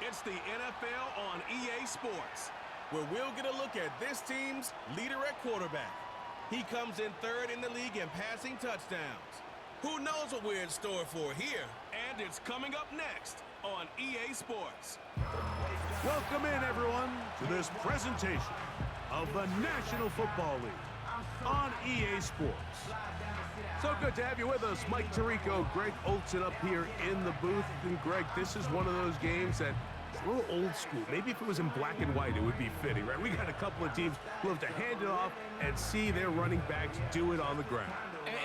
It's the NFL on EA Sports, where we'll get a look at this team's leader at quarterback. He comes in third in the league in passing touchdowns. Who knows what we're in store for here? And it's coming up next on EA Sports. Welcome in, everyone, to this presentation of the National Football League on EA Sports. So good to have you with us, Mike Tirico, Greg Olson up here in the booth. And Greg, this is one of those games that is a little old school. Maybe if it was in black and white, it would be fitting, right? We got a couple of teams who have to hand it off and see their running backs do it on the ground.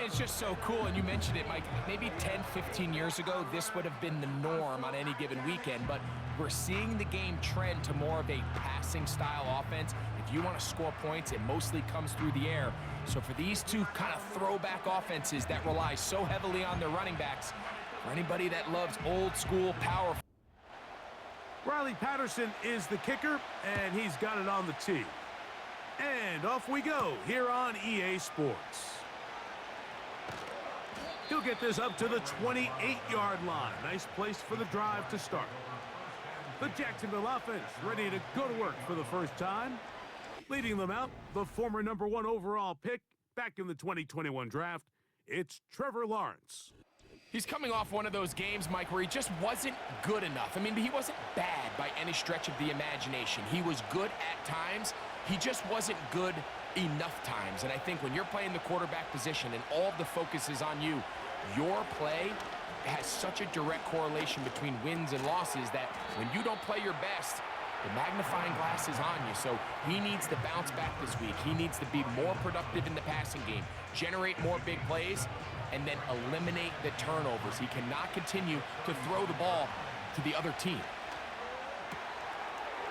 It's just so cool, and you mentioned it, Mike. Maybe 10, 15 years ago, this would have been the norm on any given weekend, but we're seeing the game trend to more of a passing-style offense. If you want to score points, it mostly comes through the air. So for these two kind of throwback offenses that rely so heavily on their running backs, for anybody that loves old-school power. Riley Patterson is the kicker, and he's got it on the tee. And off we go here on EA Sports. He'll get this up to the 28-yard line. Nice place for the drive to start. The Jacksonville offense ready to go to work for the first time. Leading them out, the former #1 overall pick back in the 2021 draft, it's Trevor Lawrence. He's coming off one of those games, Mike, where he just wasn't good enough. I mean, he wasn't bad by any stretch of the imagination. He was good at times. He just wasn't good enough times. And I think when you're playing the quarterback position and all of the focus is on you, your play has such a direct correlation between wins and losses that when you don't play your best, the magnifying glass is on you. So he needs to bounce back this week. He needs to be more productive in the passing game, generate more big plays, and then eliminate the turnovers. He cannot continue to throw the ball to the other team.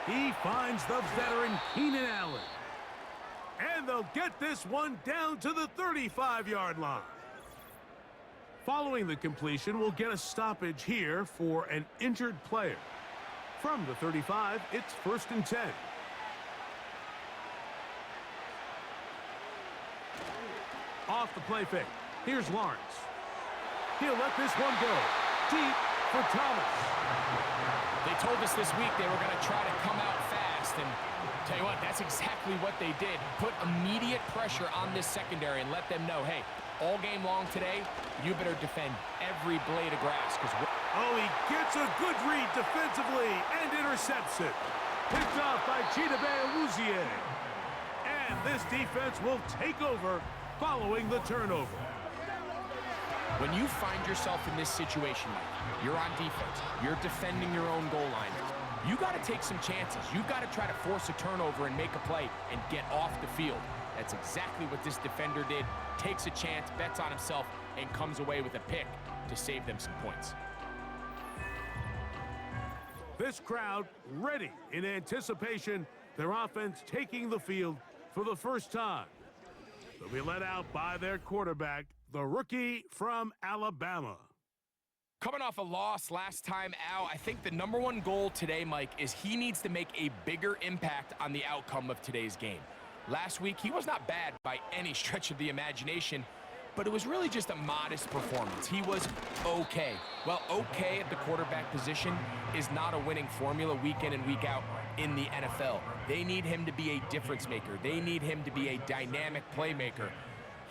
He finds the veteran Keenan Allen. And they'll get this one down to the 35-yard line. Following the completion, we'll get a stoppage here for an injured player. From the 35, it's 1st and 10. Off the play fake. Here's Lawrence. He'll let this one go. Deep for Thomas. They told us this week they were going to try to come out fast, and tell you what, that's exactly what they did. Put immediate pressure on this secondary and let them know, hey, all game long today, you better defend every blade of grass. Oh, he gets a good read defensively and intercepts it. Picked off by Chidobe Awuzie. And this defense will take over following the turnover. When you find yourself in this situation, you're on defense, you're defending your own goal line, you got to take some chances. You got to try to force a turnover and make a play and get off the field. That's exactly what this defender did. Takes a chance, bets on himself, and comes away with a pick to save them some points. This crowd ready in anticipation, their offense taking the field for the first time. They'll be let out by their quarterback, the rookie from Alabama. Coming off a loss last time out, I think the #1 goal today, Mike, is he needs to make a bigger impact on the outcome of today's game. Last week, he was not bad by any stretch of the imagination, but it was really just a modest performance. He was okay. Well, okay at the quarterback position is not a winning formula week in and week out in the NFL. They need him to be a difference maker. They need him to be a dynamic playmaker.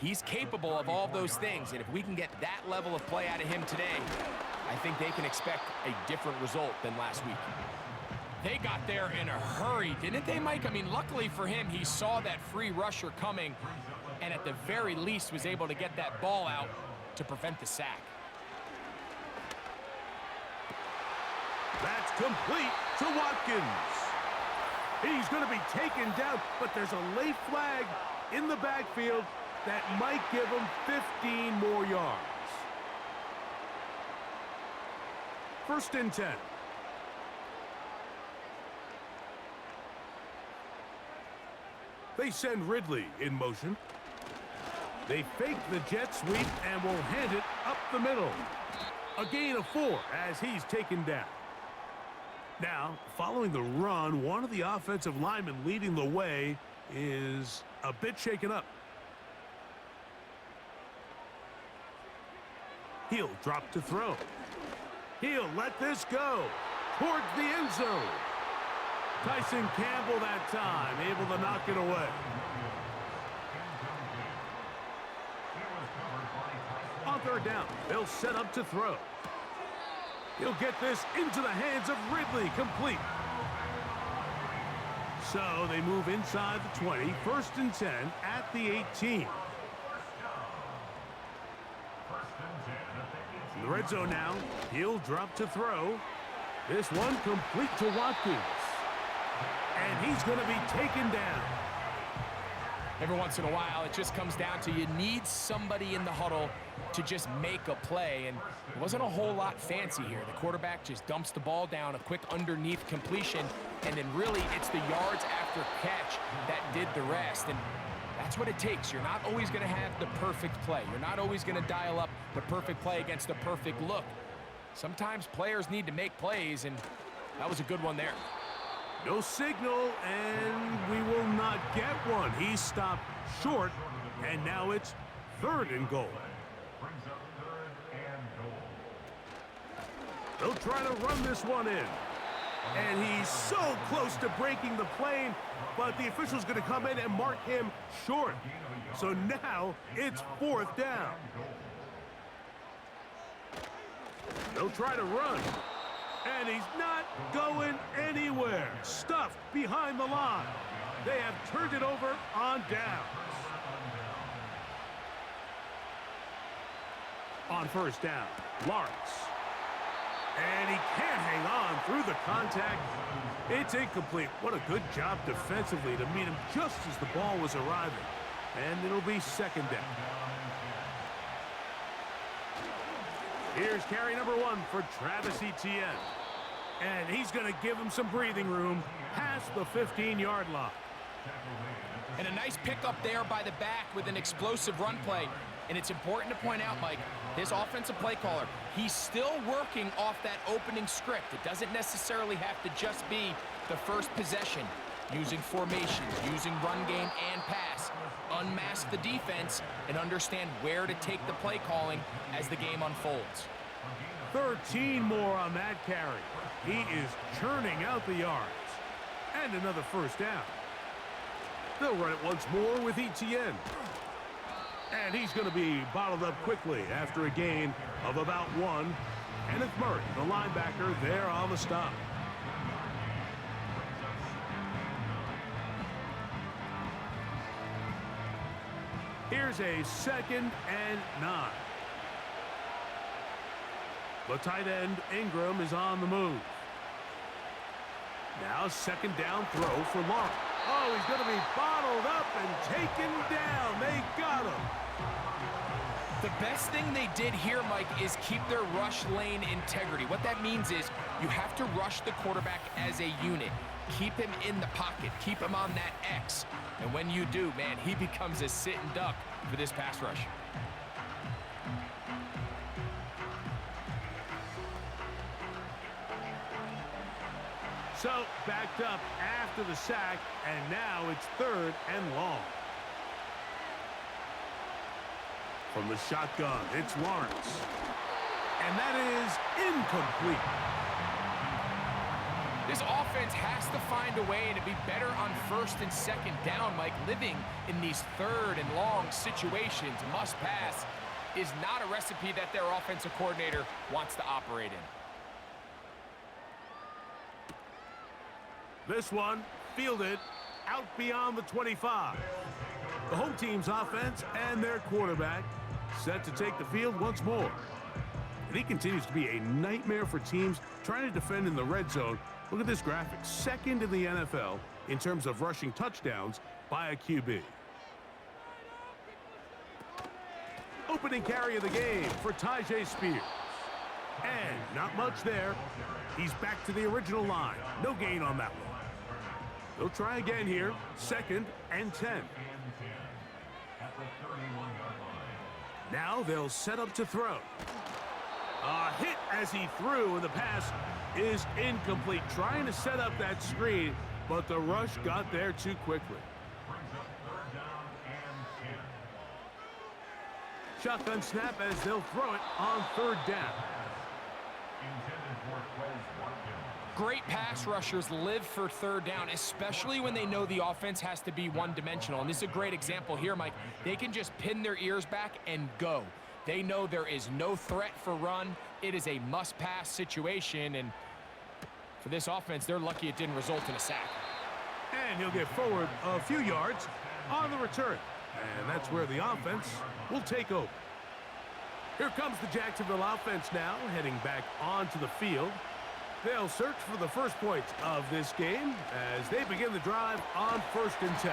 He's capable of all those things, and if we can get that level of play out of him today, I think they can expect a different result than last week. They got there in a hurry, didn't they, Mike? I mean, luckily for him, he saw that free rusher coming, and at the very least was able to get that ball out to prevent the sack. That's complete to Watkins. He's going to be taken down, but there's a late flag in the backfield that might give him 15 more yards. 1st and 10. They send Ridley in motion. They fake the jet sweep and will hand it up the middle. A gain of 4 as he's taken down. Now, following the run, one of the offensive linemen leading the way is a bit shaken up. He'll drop to throw. He'll let this go. towards the end zone. Tyson Campbell that time, able to knock it away. On third down, they'll set up to throw. He'll get this into the hands of Ridley, complete. So they move inside the 20, 1st and 10 at the 18. In the red zone now, he'll drop to throw. This one complete to Watkins. And he's going to be taken down. Every once in a while, it just comes down to you need somebody in the huddle to just make a play, and it wasn't a whole lot fancy here. The quarterback just dumps the ball down, a quick underneath completion, and then really it's the yards after catch that did the rest, and that's what it takes. You're not always going to have the perfect play. You're not always going to dial up the perfect play against the perfect look. Sometimes players need to make plays, and that was a good one there. No signal, and we will not get one. He stopped short, and now it's 3rd and goal. They'll try to run this one in. And he's so close to breaking the plane, but the official's going to come in and mark him short. So now it's 4th down. They'll try to run. And he's not going anywhere. Stuffed behind the line. They have turned it over on downs. On 1st down, Lawrence. And he can't hang on through the contact. It's incomplete. What a good job defensively to meet him just as the ball was arriving. And it'll be 2nd down. Here's carry number 1 for Travis Etienne. And he's going to give him some breathing room past the 15-yard line. And a nice pickup there by the back with an explosive run play. And it's important to point out, Mike, his offensive play caller, he's still working off that opening script. It doesn't necessarily have to just be the first possession. Using formations, using run game and pass. Unmask the defense and understand where to take the play calling as the game unfolds. 13 more on that carry. He is churning out the yards. And another 1st down. They'll run it once more with Etienne. And he's going to be bottled up quickly after a gain of about 1. Kenneth Murray, the linebacker, there on the stop. Here's a 2nd and 9. The tight end, Ingram, is on the move. Now 2nd down throw for Lawrence. Oh, he's going to be bottled up and taken down. They got him. The best thing they did here, Mike, is keep their rush lane integrity. What that means is you have to rush the quarterback as a unit. Keep him in the pocket. Keep him on that X. And when you do, man, he becomes a sitting duck for this pass rush. So, backed up after the sack, and now it's 3rd and long. From the shotgun, it's Lawrence. And that is incomplete. This offense has to find a way to be better on 1st and 2nd down, Mike. Living in these 3rd and long situations, must pass, is not a recipe that their offensive coordinator wants to operate in. This one fielded out beyond the 25. The home team's offense and their quarterback set to take the field once more. And he continues to be a nightmare for teams trying to defend in the red zone. Look at this graphic. 2nd in the NFL in terms of rushing touchdowns by a QB. Opening carry of the game for Tyjae Spears. And not much there. He's back to the original line. No gain on that one. They'll try again here. 2nd and 10. Now they'll set up to throw. A hit as he threw, and the pass is incomplete. Trying to set up that screen, but the rush got there too quickly. Shotgun snap as they'll throw it on 3rd down. Great pass rushers live for third down, especially when they know the offense has to be one-dimensional. And this is a great example here, Mike. They can just pin their ears back and go. They know there is no threat for run. It is a must-pass situation, and for this offense, they're lucky it didn't result in a sack. And he'll get forward a few yards on the return. And that's where the offense will take over. Here comes the Jacksonville offense now, heading back onto the field. They'll search for the first points of this game as they begin the drive on 1st and 10.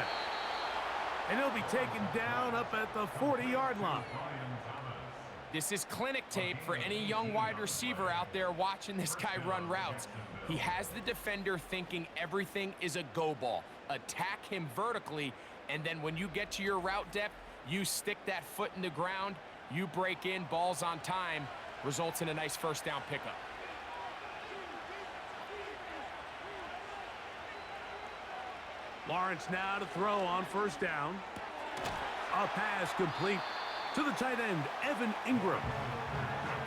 And he'll be taken down up at the 40-yard line. This is clinic tape for any young wide receiver out there watching this guy run routes. He has the defender thinking everything is a go ball. Attack him vertically, and then when you get to your route depth, you stick that foot in the ground, you break in, balls on time, results in a nice first down pickup. Lawrence now to throw on 1st down. A pass complete to the tight end, Evan Ingram.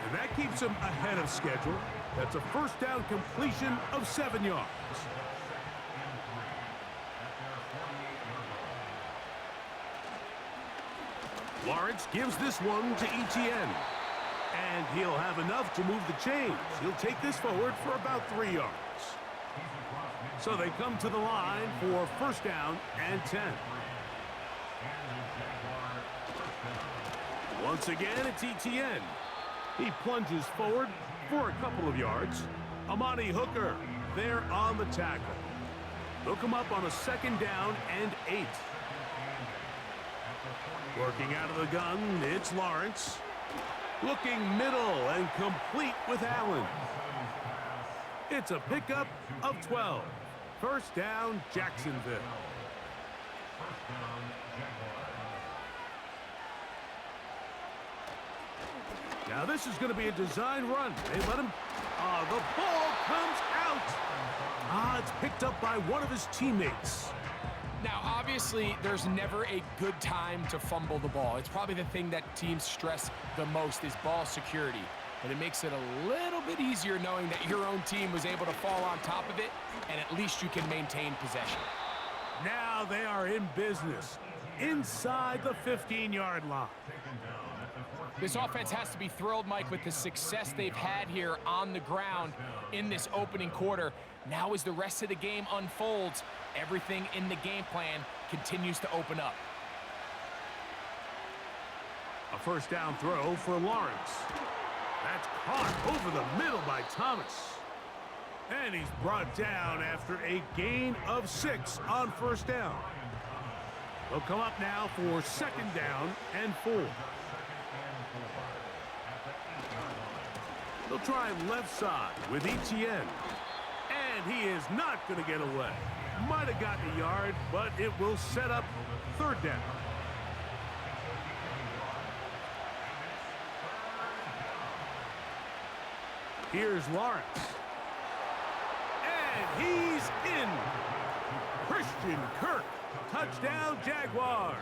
And that keeps him ahead of schedule. That's a 1st down completion of 7 yards. Lawrence gives this one to Etienne. And he'll have enough to move the chains. He'll take this forward for about 3 yards. So they come to the line for 1st down and 10. Once again, it's Etienne. He plunges forward for a couple of yards. Amani Hooker there on the tackle. They'll come up on a 2nd down and 8. Working out of the gun, it's Lawrence. Looking middle and complete with Allen. It's a pickup of 12. 1st down, Jacksonville. Now this is going to be a design run. They let him. The ball comes out. It's picked up by one of his teammates. Now, obviously, there's never a good time to fumble the ball. It's probably the thing that teams stress the most is ball security. But it makes it a little bit easier knowing that your own team was able to fall on top of it, and at least you can maintain possession. Now they are in business inside the 15-yard line. This offense has to be thrilled, Mike, with the success they've had here on the ground in this opening quarter. Now as the rest of the game unfolds, everything in the game plan continues to open up. A 1st down throw for Lawrence. That's caught over the middle by Thomas. And he's brought down after a gain of 6 on 1st down. They'll come up now for 2nd down and 4. They'll try left side with Etienne. And he is not going to get away. Might have gotten a yard, but it will set up 3rd down. Here's Lawrence. And he's in. Christian Kirk. Touchdown, Jaguars.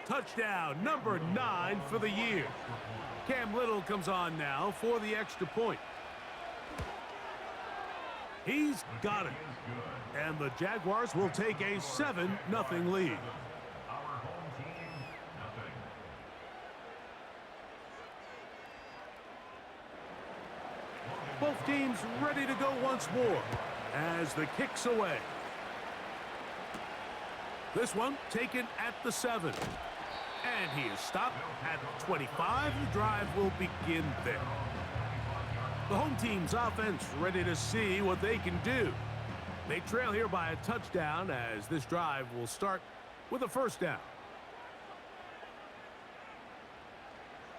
Touchdown number 9 for the year. Cam Little comes on now for the extra point. He's got it. And the Jaguars will take a 7-0 lead. Both teams ready to go once more as the kick's away. This one taken at the 7. And he is stopped at 25. The drive will begin there. The home team's offense ready to see what they can do. They trail here by a touchdown as this drive will start with a 1st down.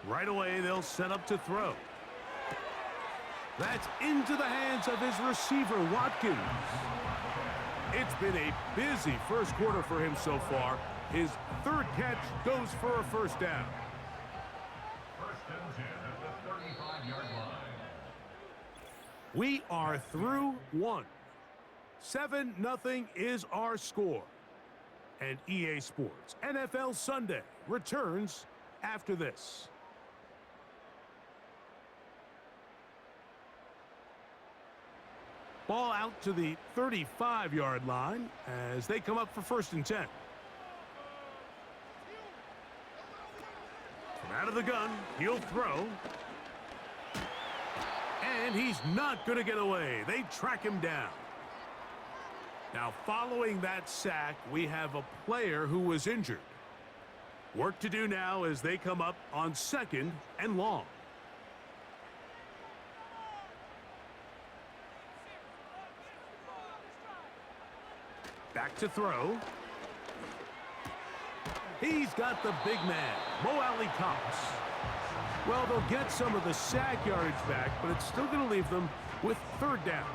Right away, they'll set up to throw. That's into the hands of his receiver, Watkins. It's been a busy first quarter for him so far. His 3rd catch goes for a 1st down. 1st and 10 at the 35-yard line. We are through 1. 7-0 is our score. And EA Sports NFL Sunday returns after this. Ball out to the 35-yard line as they come up for 1st and 10. From out of the gun, he'll throw. And he's not going to get away. They track him down. Now, following that sack, we have a player who was injured. Work to do now as they come up on 2nd and long. Back to throw. He's got the big man, Mo Alley Cox. Well, they'll get some of the sack yardage back, but it's still going to leave them with 3rd down.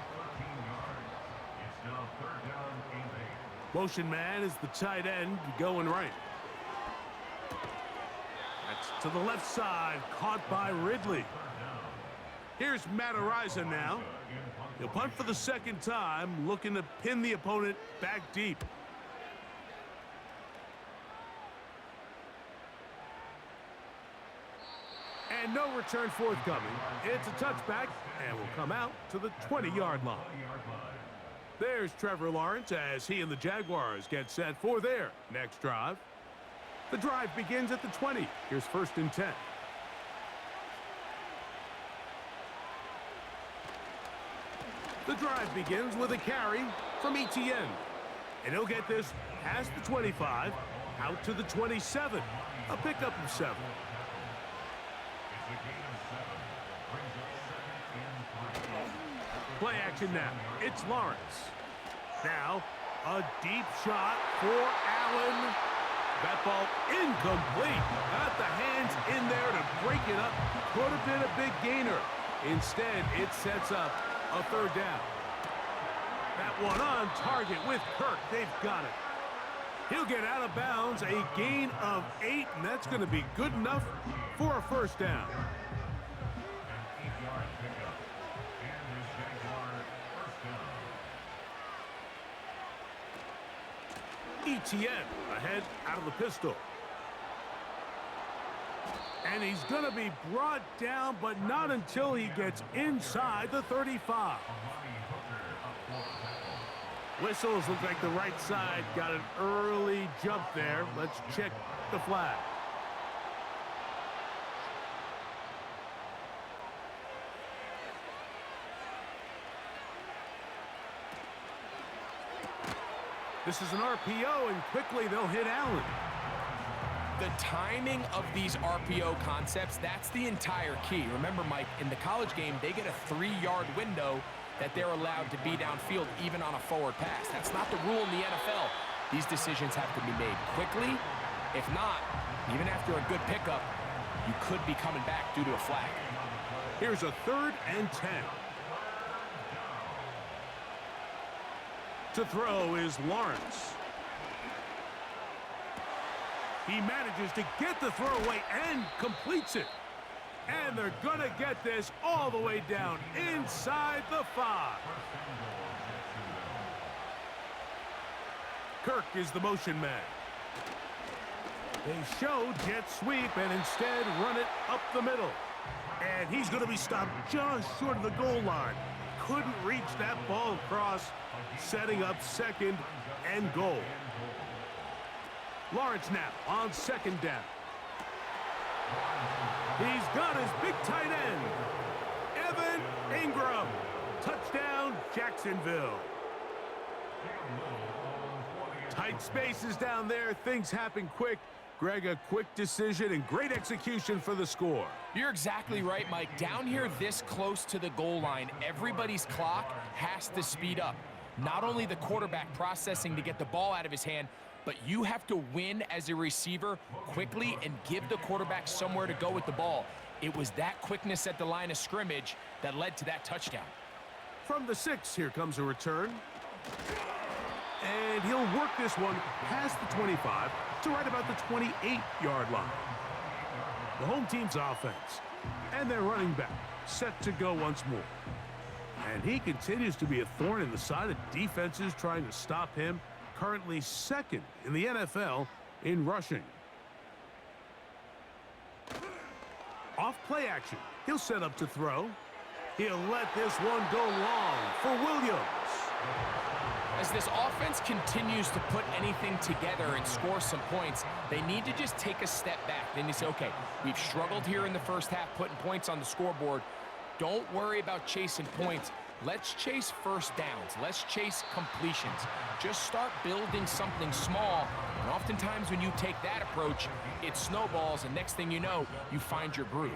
Motion man is the tight end going right. That's to the left side, caught by Ridley. Here's Matt Ariza now. He'll punt for the 2nd time, looking to pin the opponent back deep. And no return forthcoming. It's a touchback and will come out to the 20-yard line. There's Trevor Lawrence as he and the Jaguars get set for their next drive. The drive begins at the 20. Here's 1st and 10. The drive begins with a carry from Etienne. And he'll get this past the 25, out to the 27. A pickup of 7. Play action now. It's Lawrence. Now, a deep shot for Allen. That ball incomplete. Got the hands in there to break it up. Could have been a big gainer. Instead, it sets up a 3rd down. That one on target with Kirk. They've got it. He'll get out of bounds. A gain of 8, and that's going to be good enough for a 1st down. Etienne ahead out of the pistol. And he's going to be brought down, but not until he gets inside the 35. Whistles look like the right side got an early jump there. Let's check the flag. This is an RPO, and quickly they'll hit Allen. The timing of these RPO concepts, that's the entire key. Remember, Mike, in the college game, they get a 3-yard window that they're allowed to be downfield even on a forward pass. That's not the rule in the NFL. These decisions have to be made quickly. If not, even after a good pickup, you could be coming back due to a flag. Here's a 3rd and 10. To throw is Lawrence. He manages to get the throw away and completes it. And they're going to get this all the way down inside the 5. Kirk is the motion man. They show jet sweep and instead run it up the middle. And he's going to be stopped just short of the goal line. Couldn't reach that ball across, setting up 2nd and goal. Lawrence now on 2nd down. He's got his big tight end, Evan Ingram. Touchdown, Jacksonville. Tight spaces down there. Things happen quick. Greg, a quick decision and great execution for the score. You're exactly right, Mike. Down here this close to the goal line, everybody's clock has to speed up. Not only the quarterback processing to get the ball out of his hand, but you have to win as a receiver quickly and give the quarterback somewhere to go with the ball. It was that quickness at the line of scrimmage that led to that touchdown. From the 6, here comes a return. And he'll work this one past the 25 to right about the 28-yard line. The home team's offense and their running back set to go once more. And he continues to be a thorn in the side of defenses trying to stop him. Currently 2nd in the NFL in rushing. Off play action. He'll set up to throw. He'll let this one go long for Williams. As this offense continues to put anything together and score some points, they need to just take a step back. Then you say, okay, we've struggled here in the first half putting points on the scoreboard. Don't worry about chasing points. Let's chase first downs. Let's chase completions. Just start building something small. And oftentimes when you take that approach, it snowballs, and next thing you know, you find your groove.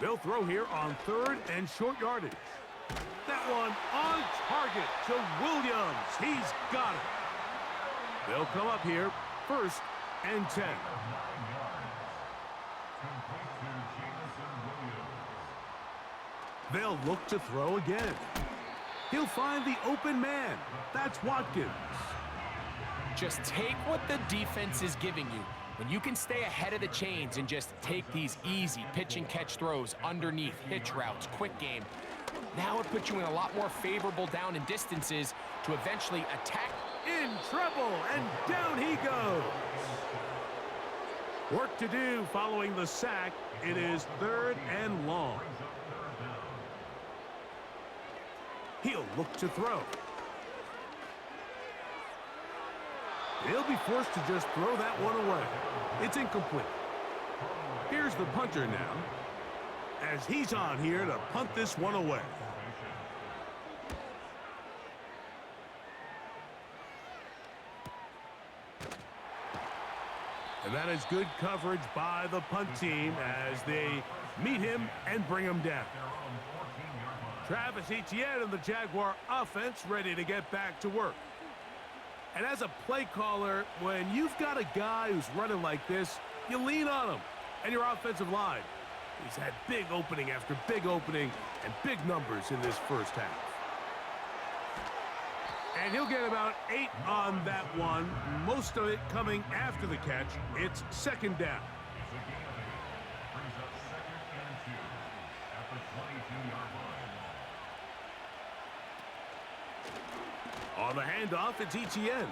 They'll throw here on 3rd and short yardage. That one on target to Williams. He's got it. They'll come up here 1st and 10. They'll look to throw again. He'll find the open man. That's Watkins. Just take what the defense is giving you. When you can stay ahead of the chains and just take these easy pitch and catch throws underneath, hitch routes, quick game, now it puts you in a lot more favorable down and distances to eventually attack. In trouble, and down he goes. Work to do following the sack. It is 3rd and long. He'll look to throw. He'll be forced to just throw that one away. It's incomplete. Here's the punter now, as he's on here to punt this one away. And that is good coverage by the punt team as they meet him and bring him down. Travis Etienne and the Jaguar offense ready to get back to work. And as a play caller, when you've got a guy who's running like this, you lean on him and your offensive line. He's had big opening after big opening and big numbers in this first half. And he'll get about 8 on that one, most of it coming after the catch. It's 2nd down. On the handoff, it's Etienne.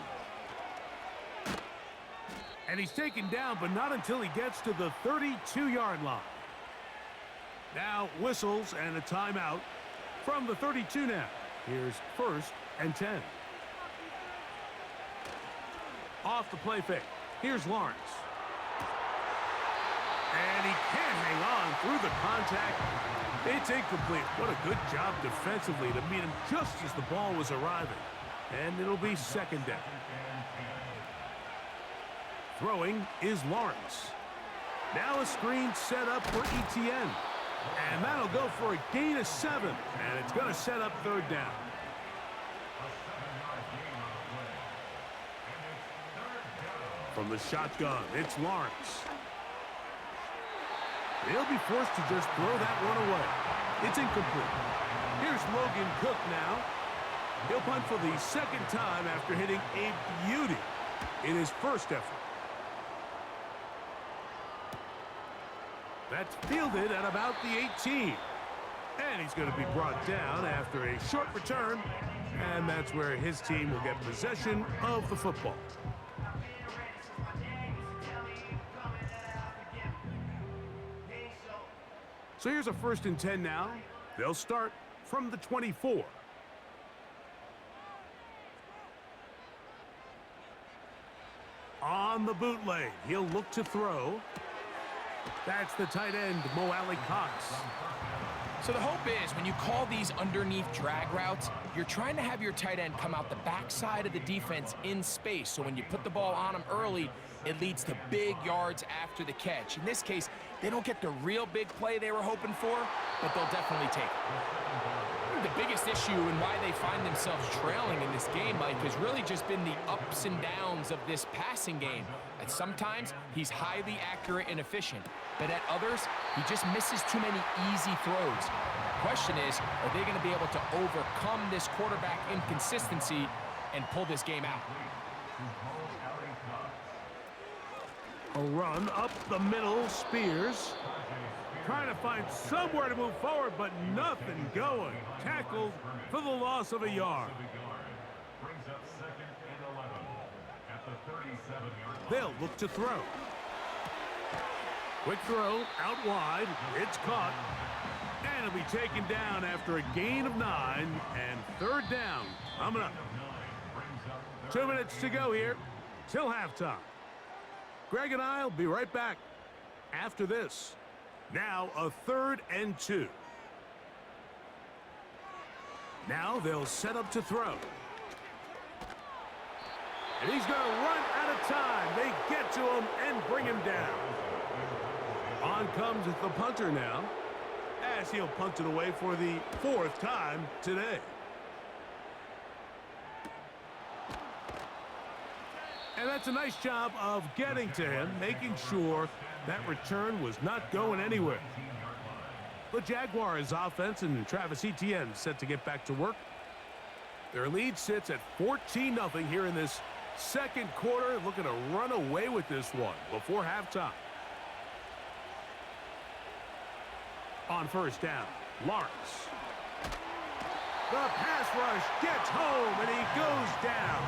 And he's taken down, but not until he gets to the 32-yard line. Now whistles and a timeout from the 32 now. Here's 1st and 10. Off the play fake. Here's Lawrence. And he can't hang on through the contact. It's incomplete. What a good job defensively to meet him just as the ball was arriving. And it'll be 2nd down. Throwing is Lawrence. Now a screen set up for Etienne. And that'll go for a gain of 7. And it's going to set up 3rd down. From the shotgun, it's Lawrence. He'll be forced to just throw that one away. It's incomplete. Here's Logan Cook now. He'll punt for the 2nd time after hitting a beauty in his first effort. That's fielded at about the 18. And he's going to be brought down after a short return. And that's where his team will get possession of the football. So here's a 1st and 10 now. They'll start from the 24. On the bootleg, he'll look to throw. That's the tight end, Mo Alley Cox. So the hope is when you call these underneath drag routes, you're trying to have your tight end come out the backside of the defense in space. So when you put the ball on him early, it leads to big yards after the catch. In this case, they don't get the real big play they were hoping for, but they'll definitely take it. The biggest issue and why they find themselves trailing in this game, Mike, has really just been the ups and downs of this passing game. And sometimes he's highly accurate and efficient, but at others, he just misses too many easy throws. The question is, are they going to be able to overcome this quarterback inconsistency and pull this game out? A run up the middle, Spears. Trying to find somewhere to move forward, but nothing going. Tackled for the loss of a yard. They'll look to throw. Quick throw, out wide, it's caught. And it'll be taken down after a gain of 9, and third down coming up. 2 minutes to go here till halftime. Greg and I will be right back after this. Now a 3rd and 2. Now they'll set up to throw. And he's going to run out of time. They get to him and bring him down. On comes the punter now, as he'll punt it away for the 4th time today. And that's a nice job of getting to him, making sure that return was not going anywhere. The Jaguars offense and Travis Etienne set to get back to work. Their lead sits at 14-0 here in this second quarter, looking to run away with this one before halftime. On first down, Lawrence. The pass rush gets home, and he goes down.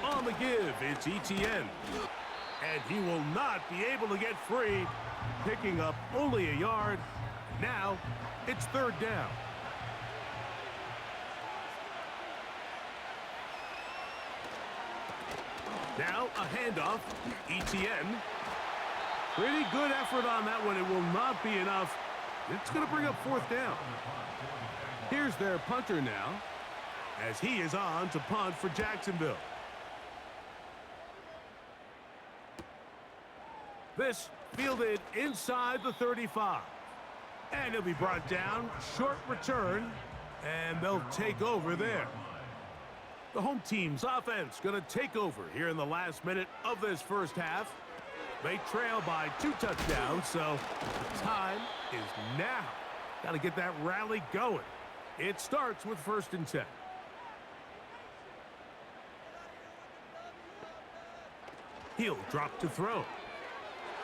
On the give, it's Etienne. And he will not be able to get free, picking up only a yard. Now, it's third down. Now, a handoff. Etienne. Pretty good effort on that one. It will not be enough. It's going to bring up fourth down. Here's their punter now, as he is on to punt for Jacksonville. This fielded inside the 35. And he'll be brought down. Short return. And they'll take over there. The home team's offense going to take over here in the last minute of this first half. They trail by 2 touchdowns, so time is now. Got to get that rally going. It starts with 1st and 10. He'll drop to throw.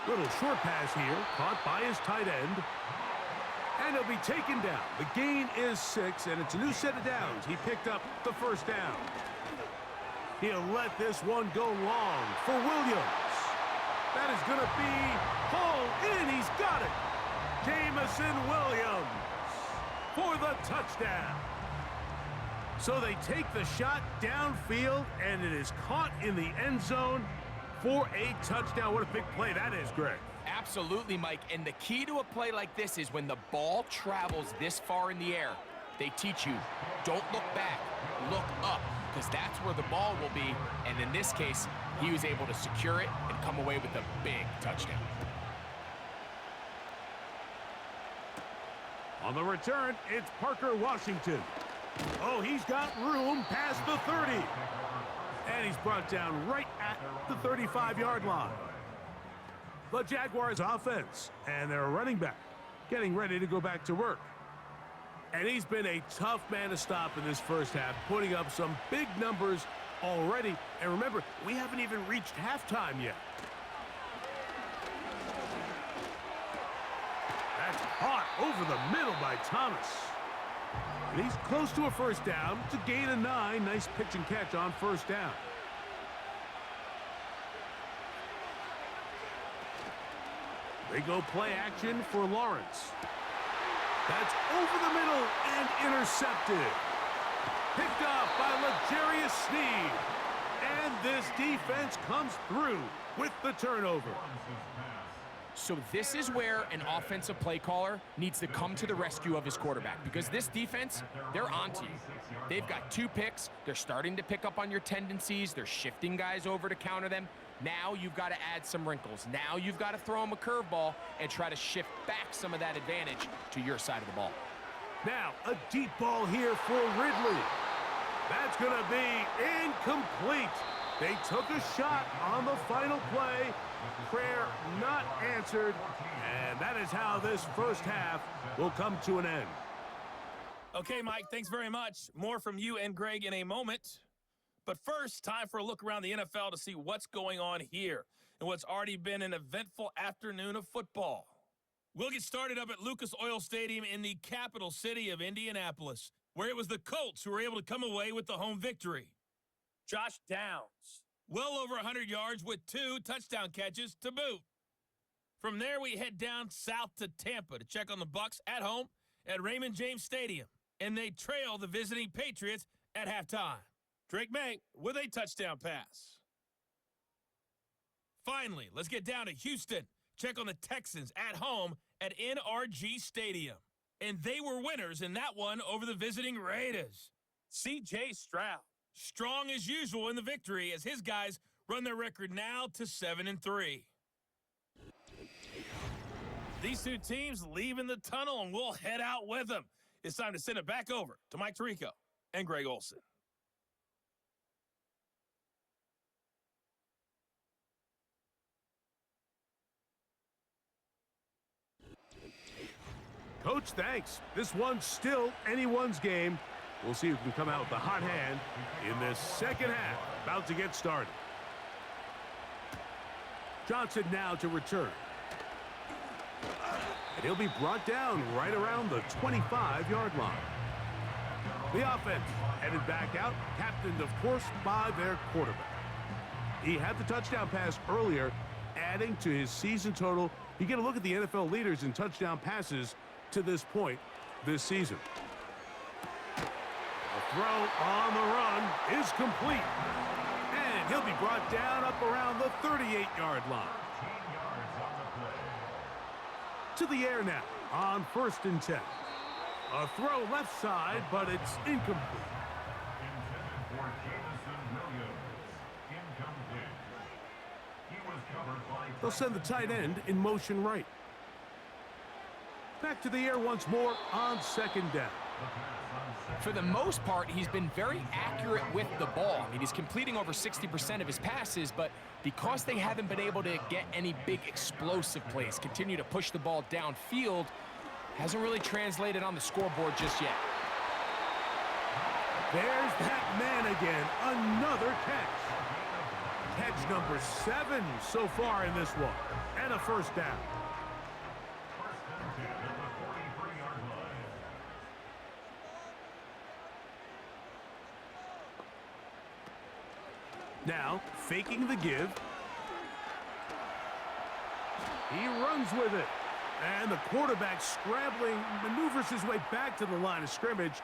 Little short pass here, caught by his tight end. And he'll be taken down. The gain is 6, and it's a new set of downs. He picked up the first down. He'll let this one go long for Williams. That is going to be pulled in. He's got it. Jamison Williams for the touchdown. So they take the shot downfield, and it is caught in the end zone for a touchdown. What a big play that is, Greg. Absolutely, Mike. And the key to a play like this is when the ball travels this far in the air, they teach you, don't look back, look up, because that's where the ball will be. And in this case, he was able to secure it and come away with a big touchdown. On the return, it's Parker Washington. Oh, he's got room past the 30. And he's brought down right at the 35-yard line. The Jaguars offense and their running back getting ready to go back to work. And he's been a tough man to stop in this first half, putting up some big numbers already. And remember, we haven't even reached halftime yet. That's caught over the middle by Thomas. And he's close to a first down. It's a gain of 9. Nice pitch and catch on first down. They go play action for Lawrence. That's over the middle and intercepted. Picked off by L'Jarius Sneed. And this defense comes through with the turnover. So this is where an offensive play caller needs to come to the rescue of his quarterback, because this defense, they're onto you. They've got 2 picks. They're starting to pick up on your tendencies. They're shifting guys over to counter them. Now you've got to add some wrinkles. Now you've got to throw them a curveball and try to shift back some of that advantage to your side of the ball. Now a deep ball here for Ridley. That's going to be incomplete. They took a shot on the final play. Prayer not answered. And that is how this first half will come to an end. Okay, Mike, thanks very much. More from you and Greg in a moment. But first, time for a look around the NFL to see what's going on here and what's already been an eventful afternoon of football. We'll get started up at Lucas Oil Stadium in the capital city of Indianapolis, where it was the Colts who were able to come away with the home victory. Josh Downs, well over 100 yards with 2 touchdown catches to boot. From there, we head down south to Tampa to check on the Bucs at home at Raymond James Stadium, and they trail the visiting Patriots at halftime. Drake May with a touchdown pass. Finally, let's get down to Houston, check on the Texans at home at NRG Stadium. And they were winners in that one over the visiting Raiders. C.J. Stroud, strong as usual in the victory as his guys run their record now to 7-3. These two teams leaving the tunnel, and we'll head out with them. It's time to send it back over to Mike Tirico and Greg Olsen. Coach, thanks. This one's still anyone's game. We'll see who can come out with the hot hand in this second half. About to get started. Johnson now to return. And he'll be brought down right around the 25-yard line. The offense headed back out, captained, of course, by their quarterback. He had the touchdown pass earlier, adding to his season total. You get a look at the NFL leaders in touchdown passes to this point this season. The throw on the run is complete. And he'll be brought down up around the 38-yard line. To the air now on 1st and 10. A throw left side, but it's incomplete. Intended for Jameson Williams. Incomplete. He was covered by... They'll send the tight end in motion right. Back to the air once more on 2nd down. For the most part, he's been very accurate with the ball. I mean, he's completing over 60% of his passes, but because they haven't been able to get any big explosive plays, continue to push the ball downfield, hasn't really translated on the scoreboard just yet. There's that man again, another catch. Catch number 7 so far in this one, and a 1st down. Now, faking the give. He runs with it. And the quarterback scrambling, maneuvers his way back to the line of scrimmage.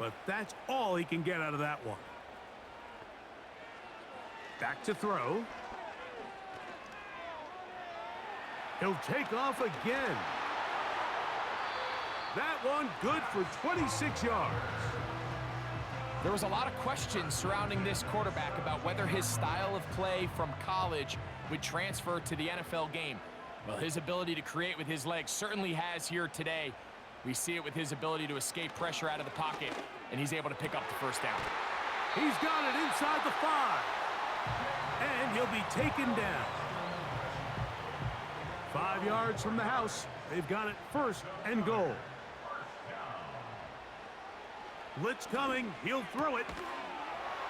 But that's all he can get out of that one. Back to throw. He'll take off again. That one good for 26 yards. There was a lot of questions surrounding this quarterback about whether his style of play from college would transfer to the NFL game. Well, his ability to create with his legs certainly has here today. We see it with his ability to escape pressure out of the pocket, and he's able to pick up the 1st down. He's got it inside the 5. And he'll be taken down. 5 yards from the house. They've got it 1st and goal. Blitz coming. He'll throw it.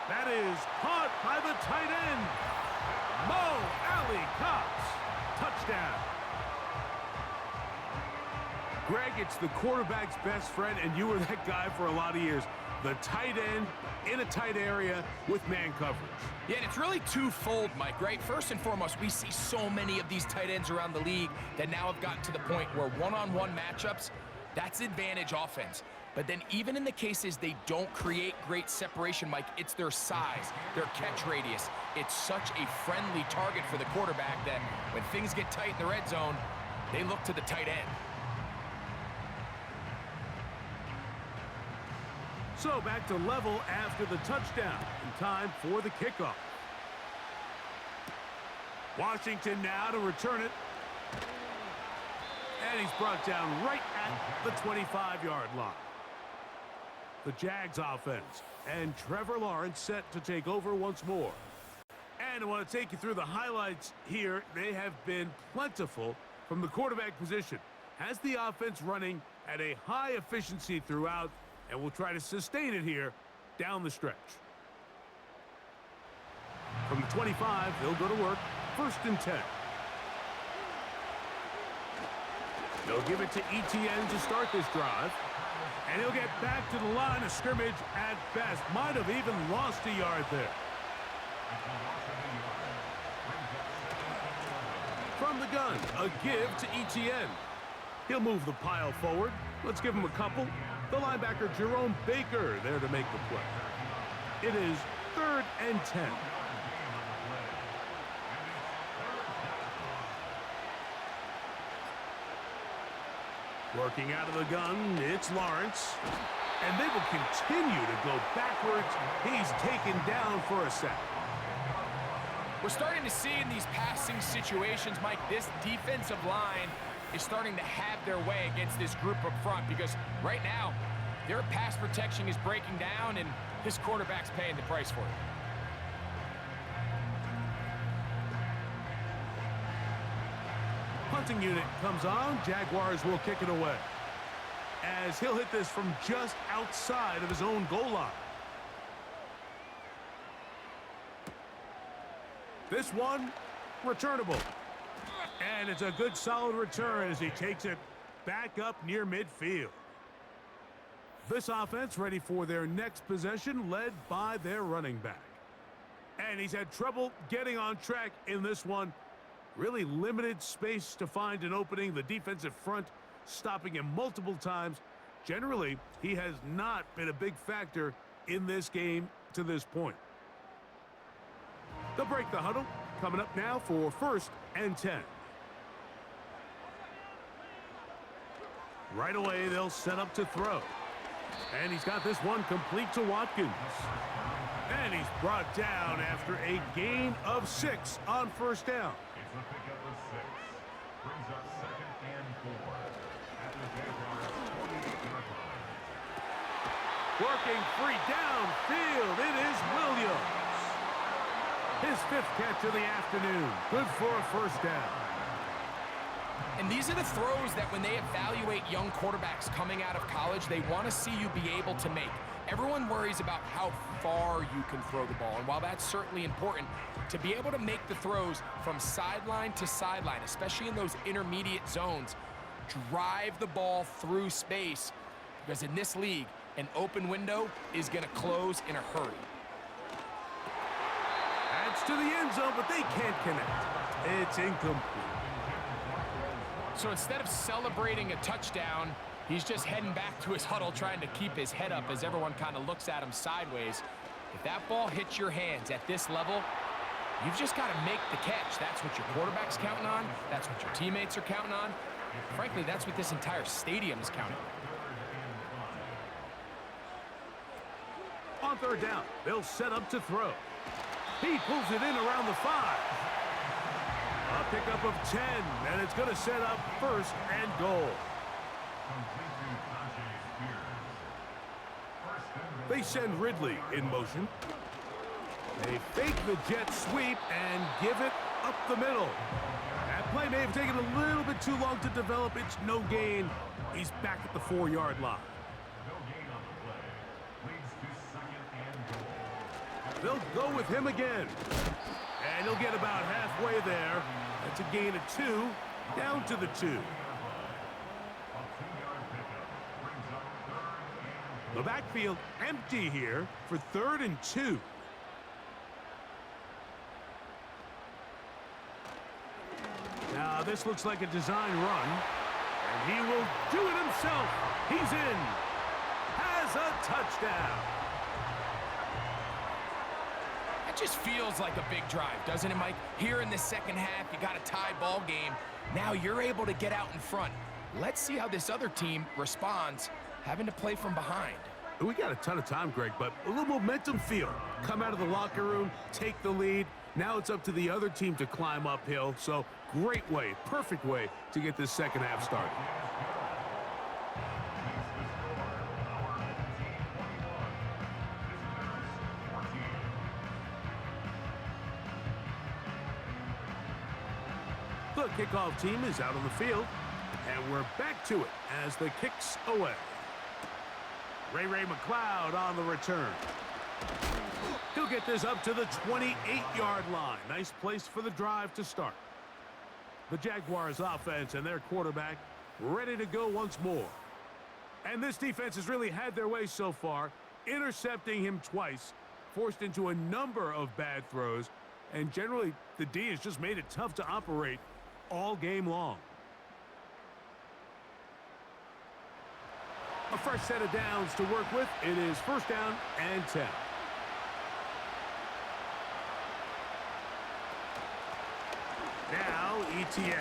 That is caught by the tight end. Mo Alley Cox. Touchdown. Greg, it's the quarterback's best friend, and you were that guy for a lot of years. The tight end in a tight area with man coverage. Yeah, and it's really twofold, Mike, right? First and foremost, we see so many of these tight ends around the league that now have gotten to the point where one-on-one matchups, that's advantage offense. But then even in the cases they don't create great separation, Mike, it's their size, their catch radius. It's such a friendly target for the quarterback that when things get tight in the red zone, they look to the tight end. So back to level after the touchdown. In time for the kickoff. Washington now to return it. And he's brought down right at the 25-yard line. The Jags offense and Trevor Lawrence set to take over once more. And I want to take you through the highlights here. They have been plentiful from the quarterback position. Has the offense running at a high efficiency throughout, and we'll try to sustain it here down the stretch. From the 25, they'll go to work. 1st and 10. They'll give it to ETN to start this drive. And he'll get back to the line of scrimmage at best. Might have even lost a yard there. From the gun, a give to ETN. He'll move the pile forward. Let's give him a couple. The linebacker, Jerome Baker, there to make the play. It is 3rd and 10. Working out of the gun, it's Lawrence. And they will continue to go backwards. He's taken down for a sack. We're starting to see in these passing situations, Mike, this defensive line is starting to have their way against this group up front because right now, their pass protection is breaking down and this quarterback's paying the price for it. Punting unit comes on. Jaguars will kick it away, as he'll hit this from just outside of his own goal line. This one, returnable. And it's a good solid return as he takes it back up near midfield. This offense ready for their next possession, led by their running back. And he's had trouble getting on track in this one. Really limited space to find an opening. The defensive front stopping him multiple times. Generally, he has not been a big factor in this game to this point. They'll break the huddle. Coming up now for 1st and 10. Right away, they'll set up to throw. And he's got this one complete to Watkins. And he's brought down after a gain of 6 on 1st down. It's a pickup of 6. Brings up 2nd and 4. At the Jaguars' 28-yard line. Working free downfield. It is Williams. His 5th catch of the afternoon. Good for a 1st down. And these are the throws that when they evaluate young quarterbacks coming out of college, they want to see you be able to make. Everyone worries about how far you can throw the ball. And while that's certainly important, to be able to make the throws from sideline to sideline, especially in those intermediate zones, drive the ball through space. Because in this league, an open window is going to close in a hurry. Adds to the end zone, but they can't connect. It's incomplete. So instead of celebrating a touchdown, he's just heading back to his huddle trying to keep his head up as everyone kind of looks at him sideways. If that ball hits your hands at this level, you've just got to make the catch. That's what your quarterback's counting on. That's what your teammates are counting on. Frankly, that's what this entire stadium is counting on. On 3rd down, they'll set up to throw. He pulls it in around the 5. A pickup of 10, and it's going to set up 1st and goal. They send Ridley in motion. They fake the jet sweep and give it up the middle. That play may have taken a little bit too long to develop. It's no gain. He's back at the 4-yard line. No gain on the play. Leads to 2nd and goal. They'll go with him again. And he'll get about halfway there. That's a gain of 2, down to the 2. The backfield empty here for 3rd and 2. Now this looks like a design run. And he will do it himself. He's in. Has a touchdown. That just feels like a big drive, doesn't it, Mike? Here in the second half, you got a tie ball game. Now you're able to get out in front. Let's see how this other team responds, having to play from behind. We got a ton of time, Greg, but a little momentum feel. Come out of the locker room, take the lead. Now it's up to the other team to climb uphill. So great way, perfect way to get this second half started. The kickoff team is out on the field, and we're back to it as the kick's away. Ray McLeod on the return. He'll get this up to the 28-yard line. Nice place for the drive to start. The Jaguars offense and their quarterback ready to go once more. And this defense has really had their way so far, intercepting him twice, forced into a number of bad throws, and generally the D has just made it tough to operate all game long. A fresh set of downs to work with. It is first down and 10. Now Etienne.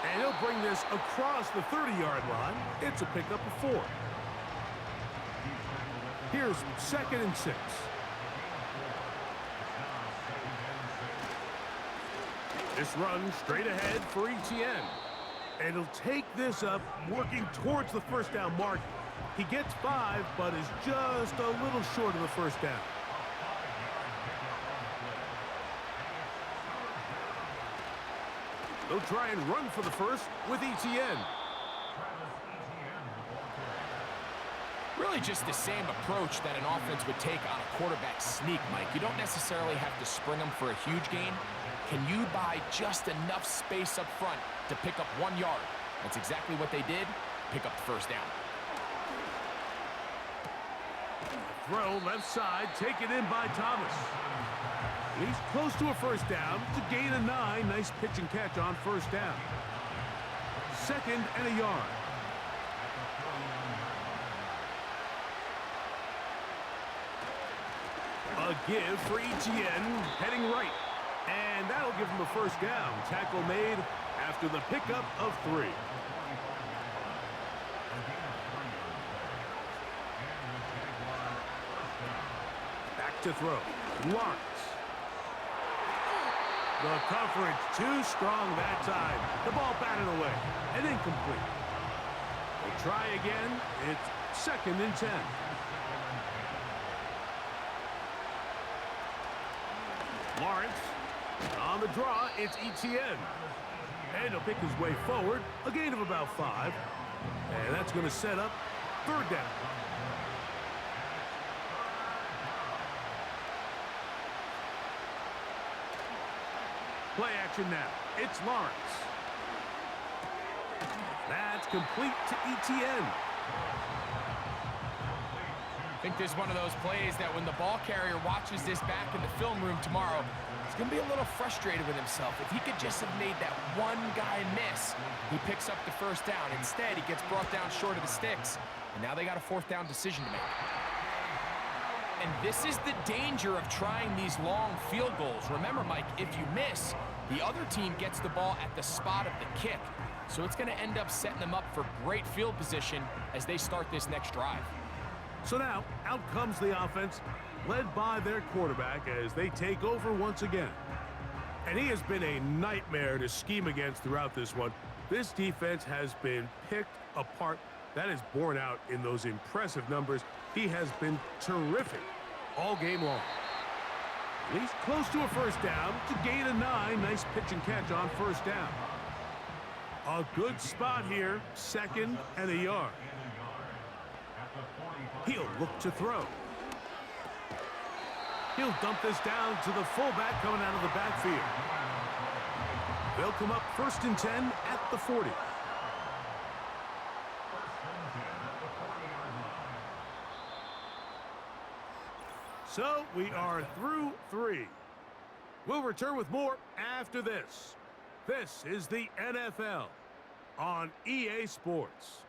And he'll bring this across the 30-yard line. It's a pickup of 4. Here's 2nd and 6. This run straight ahead for Etienne. And he'll take this up, working towards the first down mark. He gets 5, but is just a little short of the first down. They'll try and run for the first with Etienne. Really just the same approach that an offense would take on a quarterback sneak, Mike. You don't necessarily have to spring them for a huge gain. Can you buy just enough space up front to pick up 1 yard? That's exactly what they did. Pick up the first down. Throw left side, taken in by Thomas. He's close to a first down to gain a 9. Nice pitch and catch on first down. 2nd and a yard. A give for Etienne, heading right. And that'll give him a first down. Tackle made after the pickup of 3. Back to throw. Lawrence. The coverage too strong that time. The ball batted away and incomplete. They'll try again. It's 2nd and 10. Lawrence. On the draw, it's Etienne. And he'll pick his way forward. A gain of about 5. And that's going to set up 3rd down. Play action now. It's Lawrence. That's complete to Etienne. I think this is one of those plays that when the ball carrier watches this back in the film room tomorrow, he's going to be a little frustrated with himself. If he could just have made that one guy miss, he picks up the first down. Instead, he gets brought down short of the sticks, and now they got a 4th down decision to make. And this is the danger of trying these long field goals. Remember, Mike, if you miss, the other team gets the ball at the spot of the kick. So it's going to end up setting them up for great field position as they start this next drive. So now, out comes the offense, led by their quarterback as they take over once again. And he has been a nightmare to scheme against throughout this one. This defense has been picked apart. That is borne out in those impressive numbers. He has been terrific all game long. He's close to a first down to gain a 9. Nice pitch and catch on first down. A good spot here, 2nd and a yard. He'll look to throw. He'll dump this down to the fullback coming out of the backfield. They'll come up 1st and 10 at the 40. So we are through 3. We'll return with more after this. This is the NFL on EA Sports.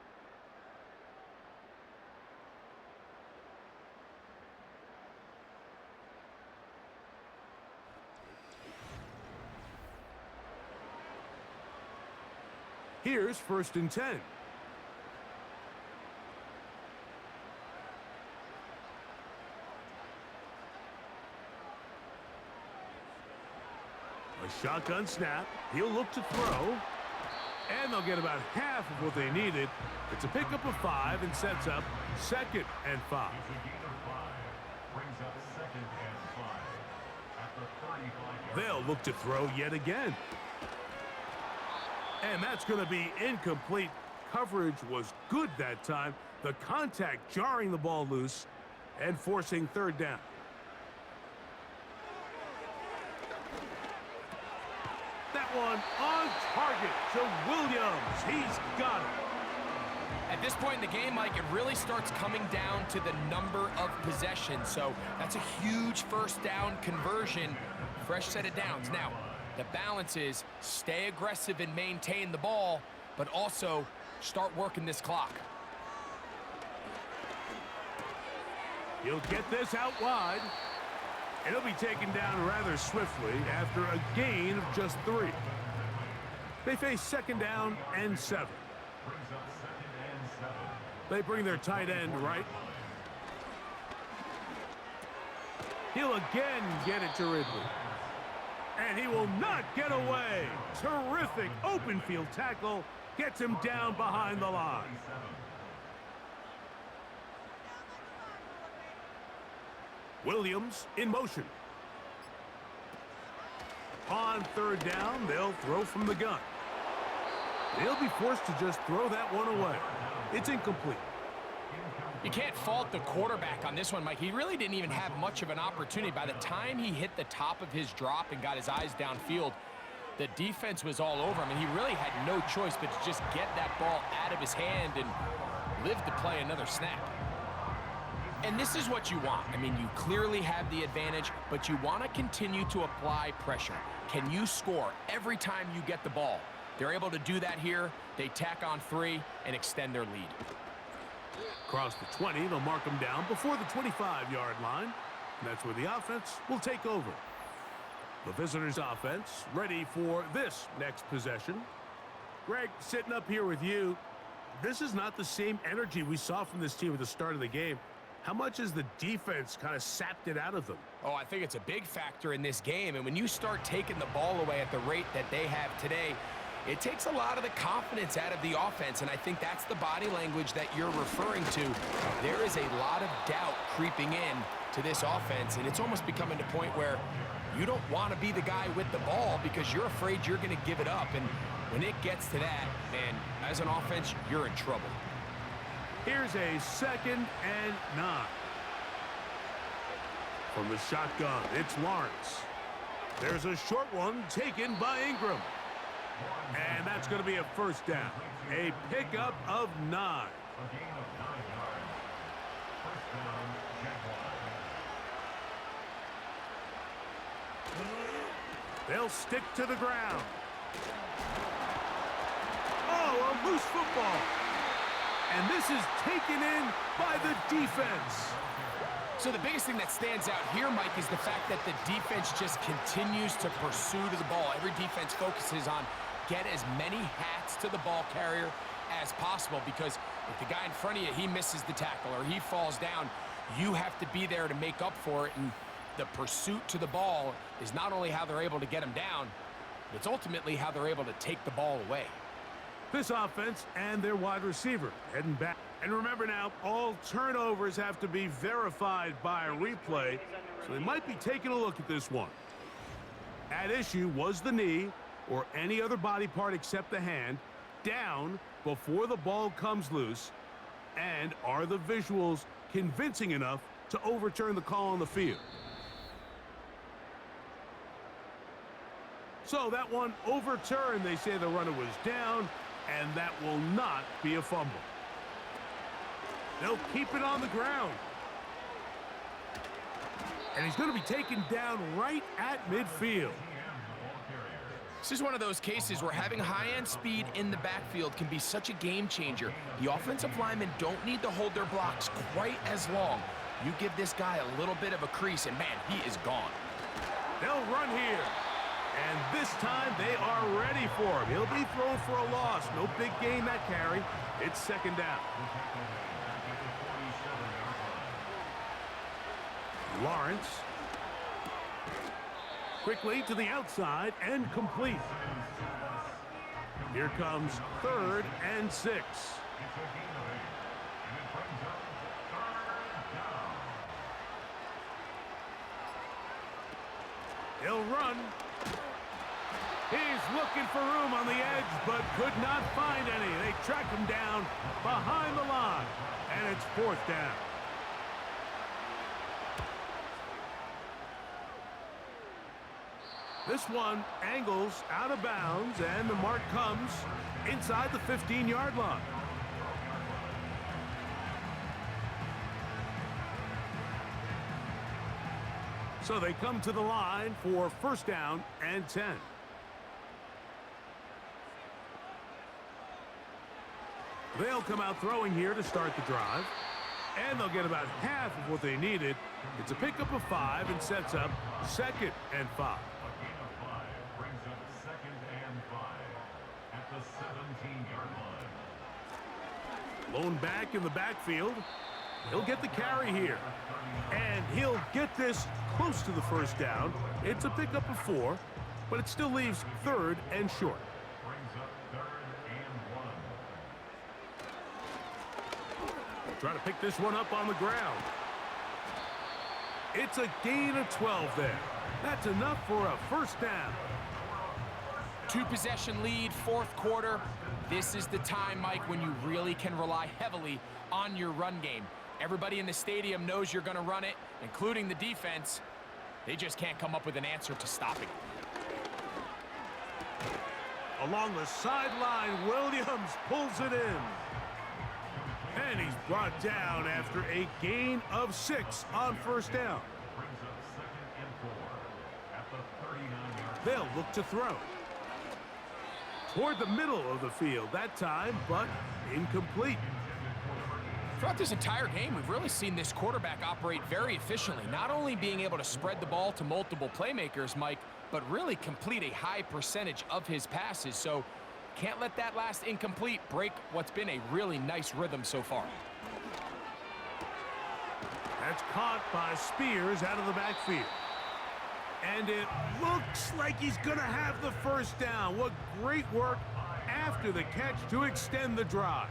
Here's 1st and 10. A shotgun snap. He'll look to throw. And they'll get about half of what they needed. It's a pickup of 5 and sets up 2nd and 5. They'll look to throw yet again. And that's going to be incomplete. Coverage was good that time. The contact jarring the ball loose and forcing 3rd down. That one on target to Williams. He's got it. At this point in the game, Mike, it really starts coming down to the number of possessions. So that's a huge first down conversion, fresh set of downs. Now, the balance is stay aggressive and maintain the ball, but also start working this clock. He'll get this out wide. It'll be taken down rather swiftly after a gain of just 3. They face second down and 7. They bring their tight end right. He'll again get it to Ridley. And he will not get away. Terrific open field tackle. Gets him down behind the line. Williams in motion. On third down, they'll throw from the gun. They'll be forced to just throw that one away. It's incomplete. You can't fault the quarterback on this one, Mike. He really didn't even have much of an opportunity. By the time he hit the top of his drop and got his eyes downfield, the defense was all over him, and he really had no choice but to just get that ball out of his hand and live to play another snap. And this is what you want. I mean, you clearly have the advantage, but you want to continue to apply pressure. Can you score every time you get the ball? They're able to do that here. They tack on 3 and extend their lead. Across the 20, they'll mark them down before the 25-yard line. And that's where the offense will take over. The visitors' offense ready for this next possession. Greg, sitting up here with you, this is not the same energy we saw from this team at the start of the game. How much has the defense kind of sapped it out of them? Oh, I think it's a big factor in this game. And when you start taking the ball away at the rate that they have today, it takes a lot of the confidence out of the offense, and I think that's the body language that you're referring to. There is a lot of doubt creeping in to this offense, and it's almost becoming to the point where you don't want to be the guy with the ball because you're afraid you're going to give it up. And when it gets to that, man, as an offense, you're in trouble. Here's a 2nd and 9. From the shotgun, it's Lawrence. There's a short one taken by Ingram. And that's going to be a first down. A pickup of 9. They'll stick to the ground. Oh, a loose football. And this is taken in by the defense. So the biggest thing that stands out here, Mike, is the fact that the defense just continues to pursue to the ball. Every defense focuses on get as many hats to the ball carrier as possible, because if the guy in front of you, he misses the tackle or he falls down, you have to be there to make up for it. And the pursuit to the ball is not only how they're able to get him down, it's ultimately how they're able to take the ball away. This offense and their wide receiver heading back. And remember now, all turnovers have to be verified by a replay, so they might be taking a look at this one. At issue was the knee, or any other body part except the hand, down before the ball comes loose, and are the visuals convincing enough to overturn the call on the field? So that one overturned. They say the runner was down, and that will not be a fumble. They'll keep it on the ground. And he's going to be taken down right at midfield. This is one of those cases where having high-end speed in the backfield can be such a game changer. The offensive linemen don't need to hold their blocks quite as long. You give this guy a little bit of a crease, and man, he is gone. They'll run here. And this time they are ready for him. He'll be thrown for a loss. No big gain that carry. It's second down. Lawrence. Quickly to the outside and complete. Here comes 3rd and 6. He'll run. He's looking for room on the edge, but could not find any. They track him down behind the line, and it's 4th down. This one angles out of bounds, and the mark comes inside the 15-yard line. So they come to the line for first down and 10. They'll come out throwing here to start the drive. And they'll get about half of what they needed. It's a pickup of 5 and sets up 2nd and 5. A gain of 5 brings up 2nd and 5 at the 17-yard line. Lone back in the backfield. He'll get the carry here. And he'll get this close to the first down. It's a pickup of 4, but it still leaves 3rd and short. Brings up 3rd and 1. Try to pick this one up on the ground. It's a gain of 12 there. That's enough for a first down. 2-possession lead, 4th quarter. This is the time, Mike, when you really can rely heavily on your run game. Everybody in the stadium knows you're going to run it, including the defense. They just can't come up with an answer to stopping it. Along the sideline, Williams pulls it in. And he's brought down after a gain of 6 on first down. Brings up 2nd and 4 at the 39-yard line. They'll look to throw. Toward the middle of the field that time, but incomplete. Throughout this entire game, we've really seen this quarterback operate very efficiently, not only being able to spread the ball to multiple playmakers, Mike, but really complete a high percentage of his passes. So can't let that last incomplete break what's been a really nice rhythm so far. That's caught by Spears out of the backfield. And it looks like he's going to have the first down. What great work after the catch to extend the drive.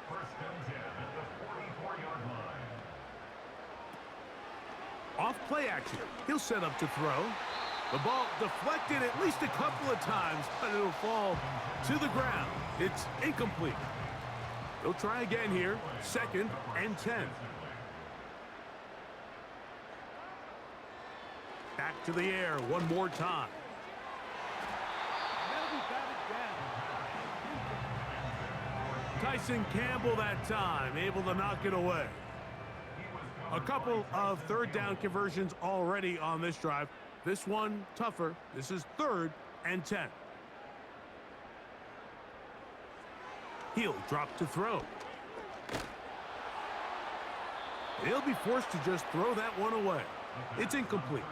First and 10 at the 44-yard line. Off play action. He'll set up to throw. The ball deflected at least a couple of times, but it'll fall to the ground. It's incomplete. They'll try again here. 2nd and 10. Back to the air one more time. Tyson Campbell that time, able to knock it away. A couple of 3rd down conversions already on this drive. This one tougher. This is 3rd and 10. He'll drop to throw. He'll be forced to just throw that one away. It's incomplete.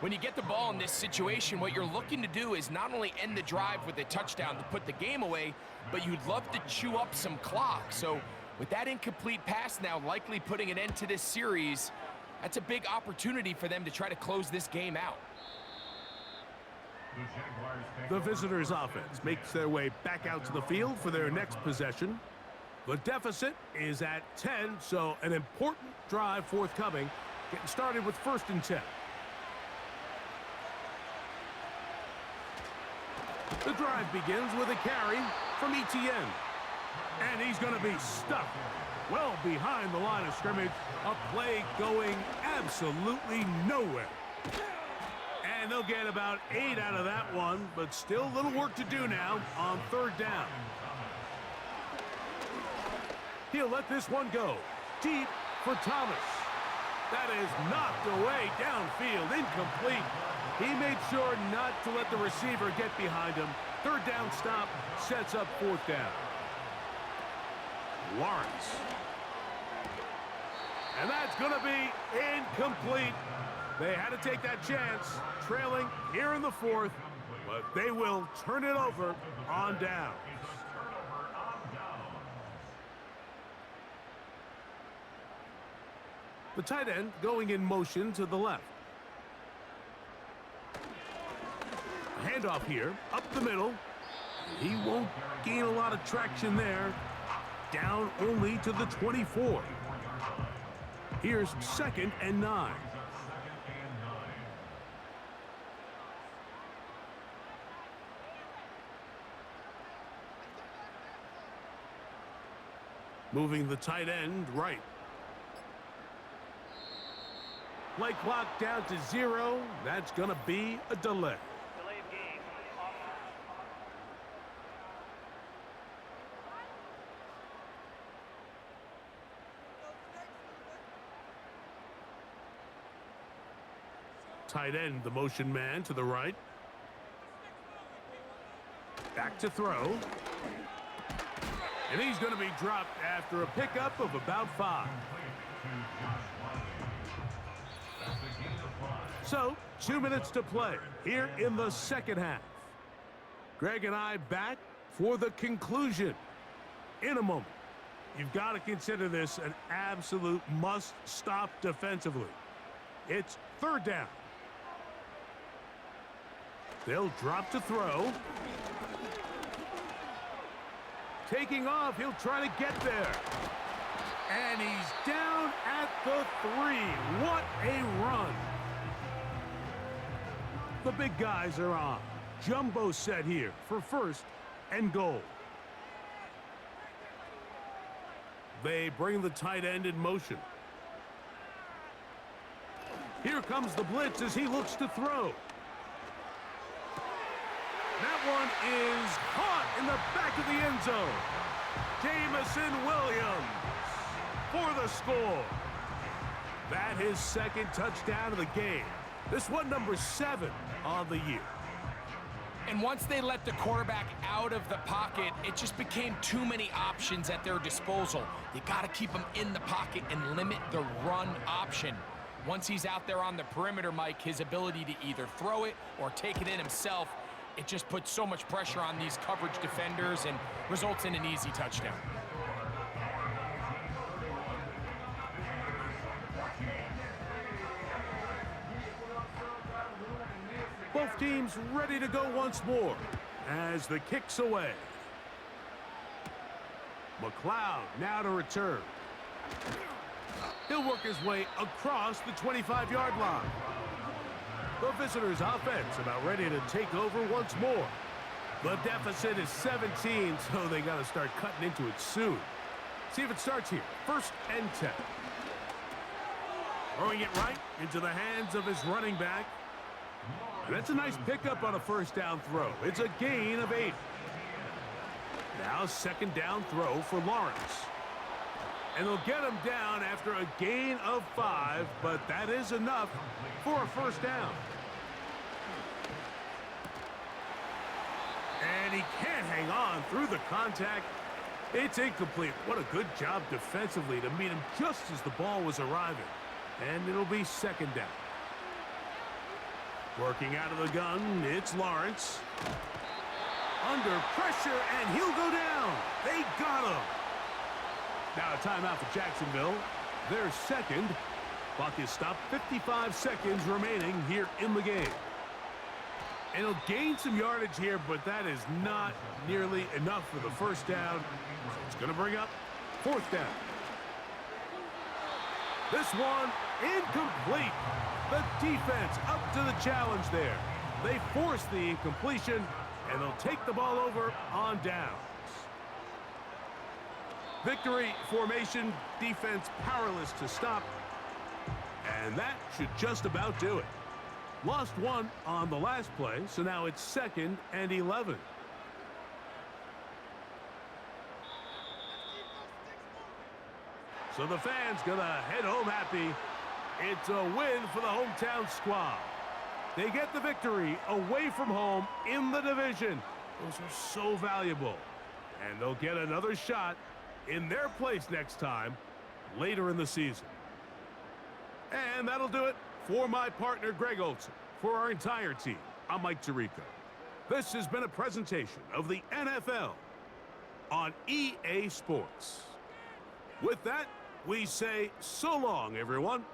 When you get the ball in this situation, what you're looking to do is not only end the drive with a touchdown to put the game away, but you'd love to chew up some clock. So with that incomplete pass now likely putting an end to this series, that's a big opportunity for them to try to close this game out. The visitors' offense makes their way back out to the field for their next possession. The deficit is at 10, so an important drive forthcoming. Getting started with 1st and 10. The drive begins with a carry from Etienne. And he's going to be stuck well behind the line of scrimmage. A play going absolutely nowhere. And they'll get about 8 out of that one, but still a little work to do now on 3rd down. He'll let this one go. Deep for Thomas. That is knocked away downfield, incomplete. He made sure not to let the receiver get behind him. 3rd down stop sets up 4th down. Lawrence. And that's going to be incomplete. They had to take that chance, trailing here in the 4th, but they will turn it over on downs. The tight end going in motion to the left. A handoff here, up the middle. He won't gain a lot of traction there. Down only to the 24. Here's 2nd and 9. Moving the tight end right. Play clock down to 0. That's going to be a delay. Delay of game. Tight end, the motion man to the right. Back to throw. And he's going to be dropped after a pickup of about 5. So, 2 minutes to play here in the second half. Greg and I back for the conclusion in a moment. You've got to consider this an absolute must-stop defensively. It's 3rd down. They'll drop to throw. Taking off, he'll try to get there. And he's down at the 3. What a run. The big guys are on. Jumbo set here for 1st and goal. They bring the tight end in motion. Here comes the blitz as he looks to throw. That one is caught in the back of the end zone. Jamison Williams for the score. That his 2nd touchdown of the game. This one number 7 on the year. And once they let the quarterback out of the pocket, it just became too many options at their disposal. You got to keep him in the pocket and limit the run option. Once he's out there on the perimeter, Mike, his ability to either throw it or take it in himself, it just puts so much pressure on these coverage defenders and results in an easy touchdown. Both teams ready to go once more as the kick's away. McLeod now to return. He'll work his way across the 25-yard line. The visitors' offense about ready to take over once more. The deficit is 17, so they got to start cutting into it soon. See if it starts here. 1st and 10. Throwing it right into the hands of his running back. And that's a nice pickup on a 1st down throw. It's a gain of 8. Now 2nd down throw for Lawrence. And they'll get him down after a gain of 5, but that is enough for a 1st down. And he can't hang on through the contact. It's incomplete. What a good job defensively to meet him just as the ball was arriving. And it'll be 2nd down. Working out of the gun, it's Lawrence. Under pressure, and he'll go down. They got him. Now a timeout for Jacksonville. Their 2nd. Clock is stopped. 55 seconds remaining here in the game. And he'll gain some yardage here, but that is not nearly enough for the 1st down. So it's going to bring up 4th down. This one incomplete. The defense up to the challenge there. They force the incompletion, and they'll take the ball over on downs. Victory formation, defense powerless to stop. And that should just about do it. Lost 1 on the last play, so now it's 2nd and 11. So the fans gonna head home happy. It's a win for the hometown squad. They get the victory away from home in the division. Those are so valuable. And they'll get another shot in their place next time later in the season. And that'll do it for my partner, Greg Olson. For our entire team, I'm Mike Tirico. This has been a presentation of the NFL on EA Sports. With that, we say so long, everyone.